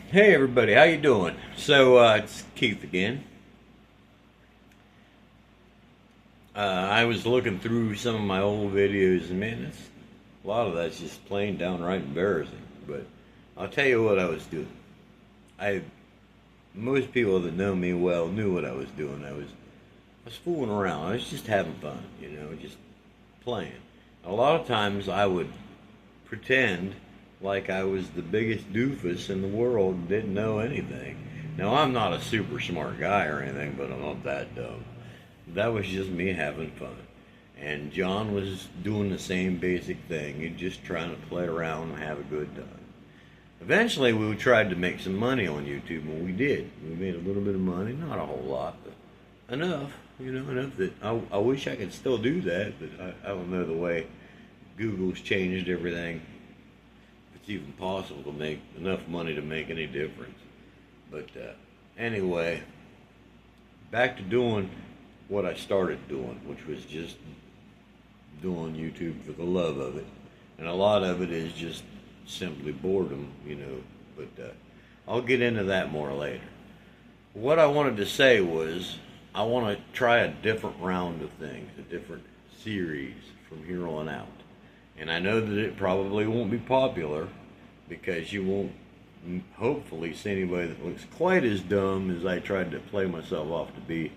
Hey everybody, how you doing? It's Keith again. I was looking through some of my old videos, and man, a lot of that's just plain downright embarrassing. But I'll tell you what I was doing. I Most people that know me well knew what I was doing. I was fooling around. I was just having fun, just playing. A lot of times I would pretend like I was the biggest doofus in the world and didn't know anything. Now, I'm not a super smart guy or anything, but I'm not that dumb. That was just me having fun. And John was doing the same basic thing. He's just trying to play around and have a good time. Eventually, we tried to make some money on YouTube, and we did. We made a little bit of money, not a whole lot, but enough, enough that I wish I could still do that, but I don't know the way Google's changed everything. If it's even possible to make enough money to make any difference. But anyway, back to doing what I started doing, which was just doing YouTube for the love of it. And a lot of it is just simply boredom. But I'll get into that more later. What I wanted to say was I want to try a different round of things, a different series from here on out. And I know that it probably won't be popular because you won't hopefully see anybody that looks quite as dumb as I tried to play myself off to be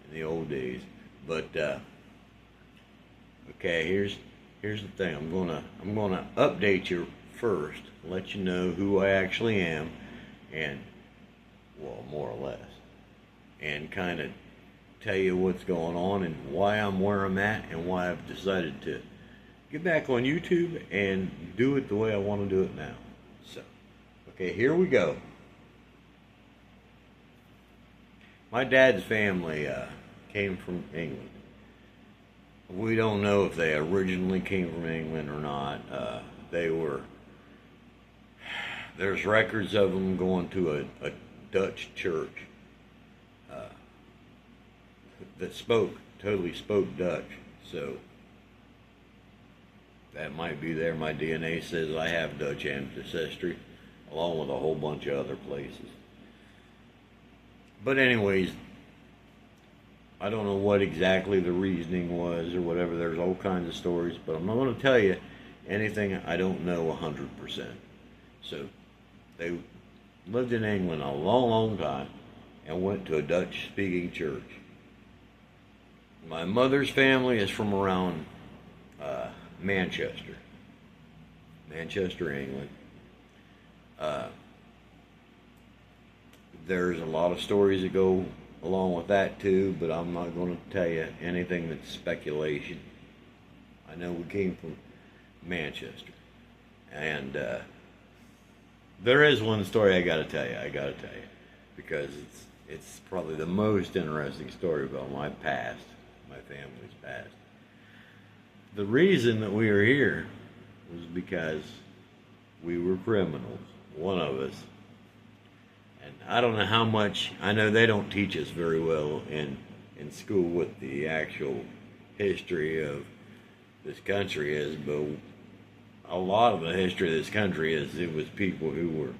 in the old days. But okay, here's the thing. I'm gonna update you first, let you know who I actually am, and well, more or less, and kind of tell you what's going on and why I'm where I'm at and why I've decided to get back on YouTube and do it the way I want to do it now. So, okay, here we go. My dad's family came from England. We don't know if they originally came from England or not. They were. There's records of them going to a Dutch church that totally spoke Dutch. So that might be there. My DNA says I have Dutch ancestry, along with a whole bunch of other places. But anyways, I don't know what exactly the reasoning was or whatever. There's all kinds of stories, but I'm not going to tell you anything I don't know 100%. So they lived in England a long, long time and went to a Dutch-speaking church. My mother's family is from around Manchester, England. Uh, there's a lot of stories that go along with that too, but I'm not going to tell you anything that's speculation. I know we came from Manchester, and there is one story I got to tell you. Because it's probably the most interesting story about my past, my family's past. The reason that we are here was because we were criminals, one of us. And I don't know how much, I know they don't teach us very well in school what the actual history of this country is, but a lot of the history of this country is it was people who were,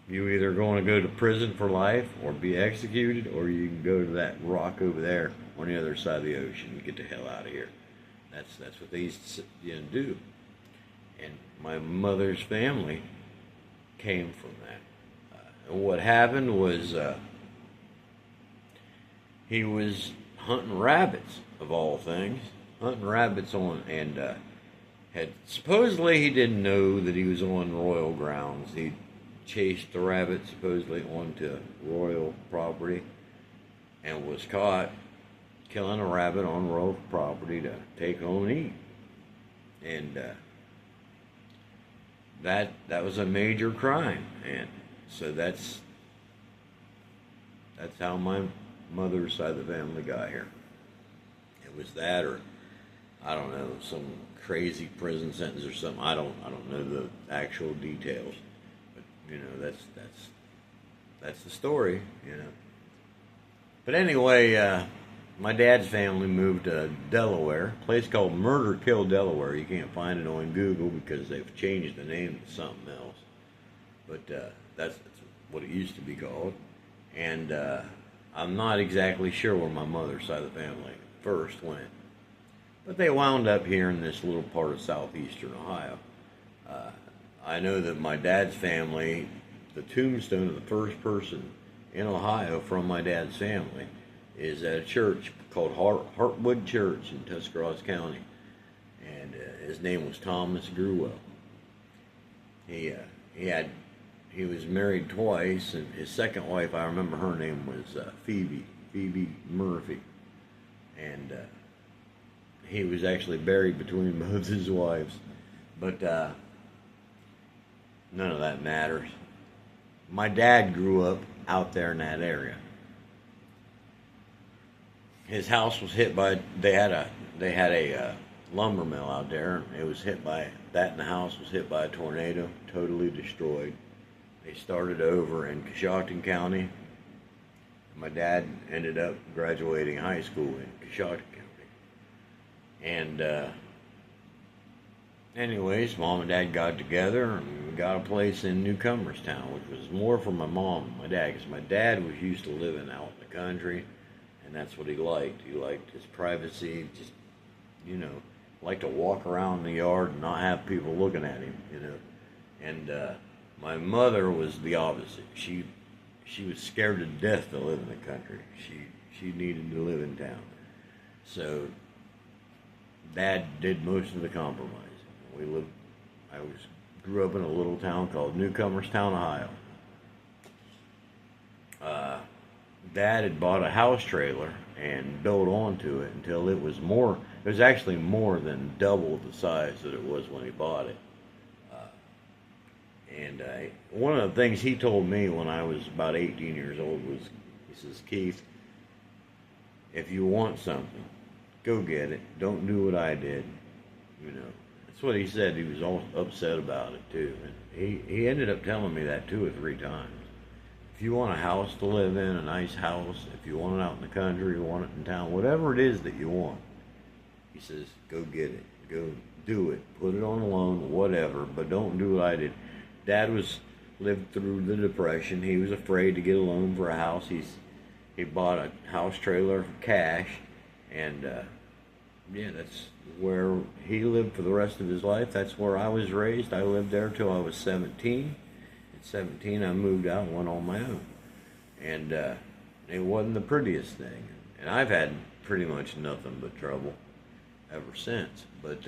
you either going to go to prison for life or be executed, or you can go to that rock over there on the other side of the ocean and get the hell out of here. That's what they used to do. And my mother's family came from that. And what happened was he was hunting rabbits, of all things, hunting rabbits on, and had supposedly he didn't know that he was on royal grounds. He chased the rabbit supposedly onto royal property and was caught killing a rabbit on royal property to take home and eat. And that was a major crime, and so that's how my mother's side of the family got here. It was that, or I don't know, some crazy prison sentence or something. I don't know the actual details, but that's the story. But anyway, my dad's family moved to Delaware, a place called Murder Kill Delaware. You can't find it on Google because they've changed the name to something else. but that's what it used to be called. And I'm not exactly sure where my mother's side of the family first went, but they wound up here in this little part of southeastern Ohio. I know that my dad's family, the tombstone of the first person in Ohio from my dad's family, is at a church called Hartwood Church in Tuscarawas County, and his name was Thomas Gruwell. He was married twice, and his second wife, I remember her name was Phoebe Murphy, and he was actually buried between both his wives, but none of that matters. My dad grew up out there in that area. His house was hit by, they had a lumber mill out there. It was hit by that, and the house was hit by a tornado, totally destroyed. They started over in Coshocton County. My dad ended up graduating high school in Coshocton County. And anyways, Mom and Dad got together and we got a place in Newcomerstown, which was more for my mom and my dad, because my dad was used to living out in the country, and that's what he liked. He liked his privacy, just, liked to walk around the yard and not have people looking at him, And my mother was the opposite. She was scared to death to live in the country. She needed to live in town. So Dad did most of the compromising. Grew up in a little town called Newcomerstown, Ohio. Dad had bought a house trailer and built onto it until it was actually more than double the size that it was when he bought it. And one of the things he told me when I was about 18 years old was, he says, Keith, if you want something, go get it. Don't do what I did. That's what he said. He was all upset about it too. And he ended up telling me that 2 or 3 times. If you want a house to live in, a nice house, if you want it out in the country, you want it in town, whatever it is that you want, he says, go get it. Go do it. Put it on a loan, whatever, but don't do what I did. Dad lived through the Depression. He was afraid to get a loan for a house. He bought a house trailer for cash, and that's where he lived for the rest of his life. That's where I was raised. I lived there till I was 17. At 17, I moved out and went on my own, and it wasn't the prettiest thing. And I've had pretty much nothing but trouble ever since. But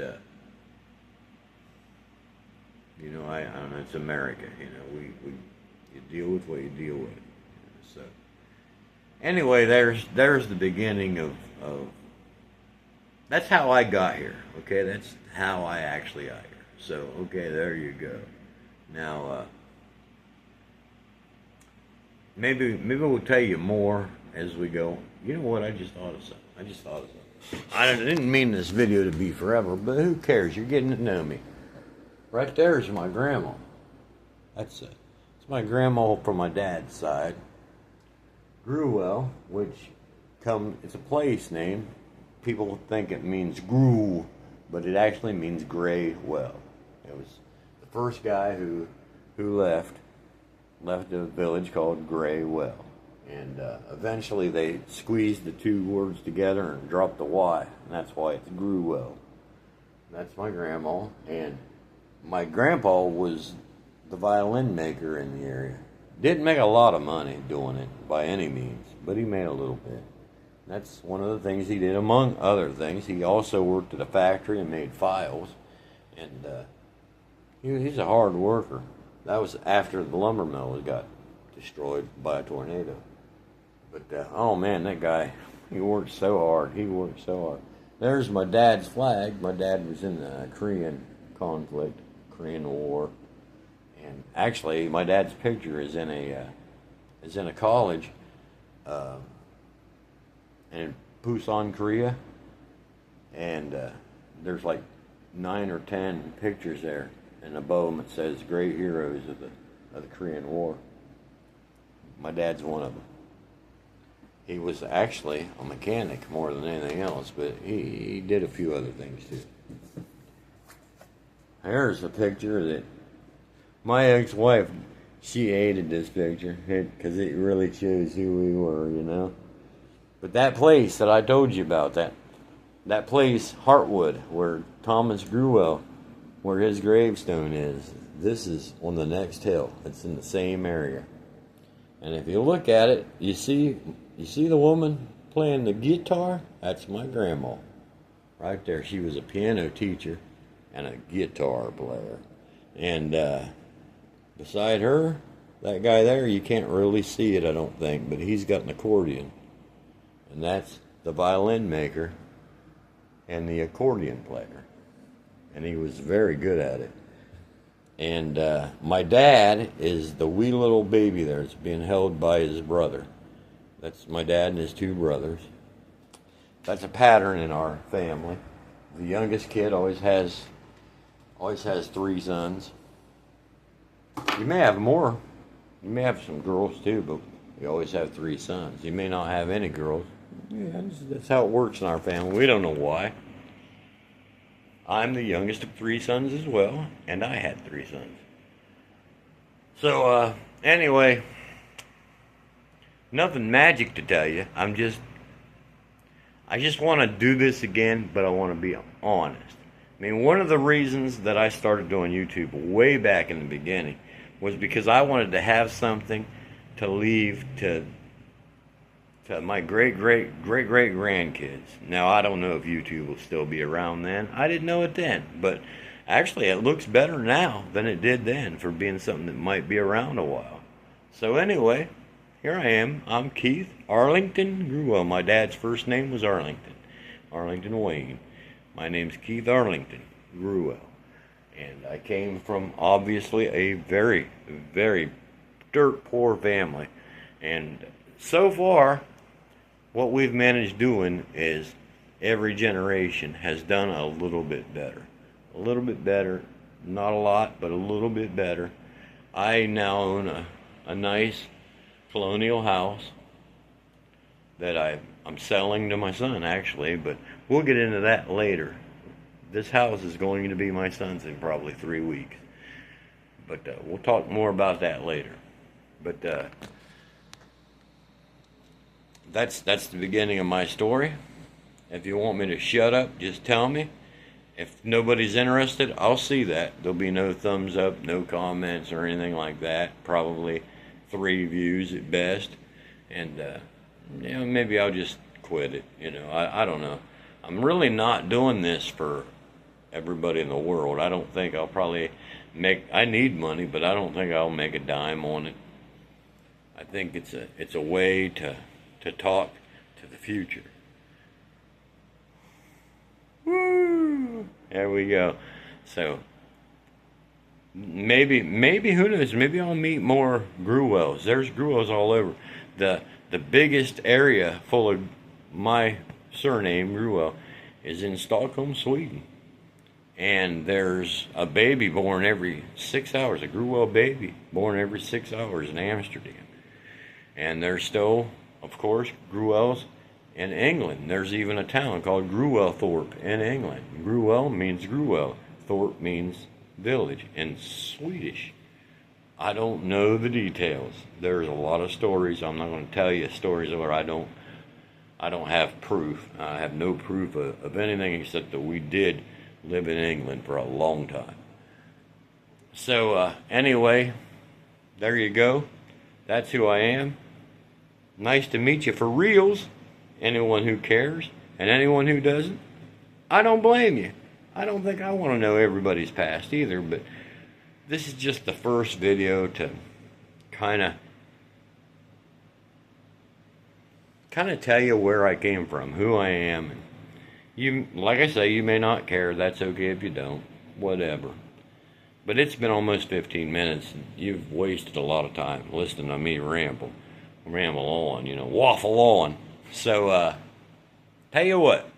I don't know, it's America, you deal with what you deal with. So anyway, there's the beginning of that's how I got here, okay? That's how I actually got here. So, okay, there you go. Now, maybe we'll tell you more as we go. You know what, I just thought of something. I didn't mean this video to be forever, but who cares? You're getting to know me. Right there is my grandma. That's it. It's my grandma from my dad's side. Gruwell, which it's a place name. People think it means gruel, but it actually means gray well. It was the first guy who left a village called Gray Well. And eventually they squeezed the 2 words together and dropped the Y, and that's why it's Gruwell. That's my grandma, and my grandpa was the violin maker in the area. Didn't make a lot of money doing it by any means, but he made a little bit. That's one of the things he did, among other things. He also worked at a factory and made files, and he's a hard worker. That was after the lumber mill got destroyed by a tornado. But, oh man, that guy, he worked so hard. There's my dad's flag. My dad was in the Korean conflict, Korean War. And actually, my dad's picture is in a college in Busan, Korea. And there's like 9 or 10 pictures there. And above them it says great heroes of the Korean War. My dad's one of them. He was actually a mechanic more than anything else, but he did a few other things too. Here's a picture that my ex-wife She hated this picture because it really shows who we were, you know. But that place that I told you about, that place, Heartwood, where Thomas Gruwell, where his gravestone is, this is on the next hill. It's in the same area. And if you look at it, you see the woman playing the guitar? That's my grandma. Right there. She was a piano teacher and a guitar player. And beside her, that guy there, you can't really see it, I don't think, but he's got an accordion. And that's the violin maker and the accordion player. And he was very good at it. And my dad is the wee little baby there. It's being held by his brother. That's my dad and his two brothers. That's a pattern in our family. The youngest kid always has 3 sons. You may have more. You may have some girls too, but you always have 3 sons. You may not have any girls. Yeah, that's how it works in our family. We don't know why. I'm the youngest of 3 sons as well, and I had 3 sons. So, anyway, nothing magic to tell you. I just want to do this again, but I want to be honest. I mean, one of the reasons that I started doing YouTube way back in the beginning was because I wanted to have something to leave to my great-great-great-great-grandkids. Now, I don't know if YouTube will still be around then. I didn't know it then, but actually it looks better now than it did then for being something that might be around a while. So anyway, here I am. I'm Keith Arlington Gruwell. My dad's first name was Arlington Wayne. My name's Keith Arlington Gruwell. And I came from, obviously, a very, very dirt poor family. And so far, what we've managed doing is every generation has done a little bit better. A little bit better. Not a lot, but a little bit better. I now own a nice colonial house that I'm selling to my son, actually, but we'll get into that later. This house is going to be my son's in probably 3 weeks. But we'll talk more about that later. But that's the beginning of my story. If you want me to shut up, just tell me. If nobody's interested, I'll see that. There'll be no thumbs up, no comments or anything like that. Probably 3 views at best. And maybe I'll just quit it. I don't know. I'm really not doing this for everybody in the world. I don't think I'll probably I need money, but I don't think I'll make a dime on it. I think it's a way to talk to the future. Woo! There we go. So maybe who knows? Maybe I'll meet more Gruwells. There's Gruwells all over. The biggest area full of my surname Gruwell is in Stockholm, Sweden. And there's a baby born every 6 hours, a Gruwell baby born every 6 hours in Amsterdam. And there's still, of course, Gruwells in England. There's even a town called Gruwelthorpe in England. Gruwell means Gruwell. Thorpe means village in Swedish. I don't know the details. There's a lot of stories. I'm not going to tell you stories where I don't have proof. I have no proof of anything except that we did live in England for a long time. So anyway, there you go. That's who I am. Nice to meet you for reals. Anyone who cares and anyone who doesn't, I don't blame you. I don't think I want to know everybody's past either, but this is just the first video to kind of tell you where I came from, who I am. You, like I say, you may not care. That's okay if you don't. Whatever. But it's been almost 15 minutes, and you've wasted a lot of time listening to me ramble on, waffle on. So, tell you what,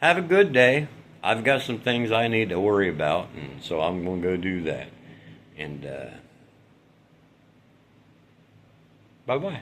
have a good day. I've got some things I need to worry about, and so I'm going to go do that. And, bye-bye.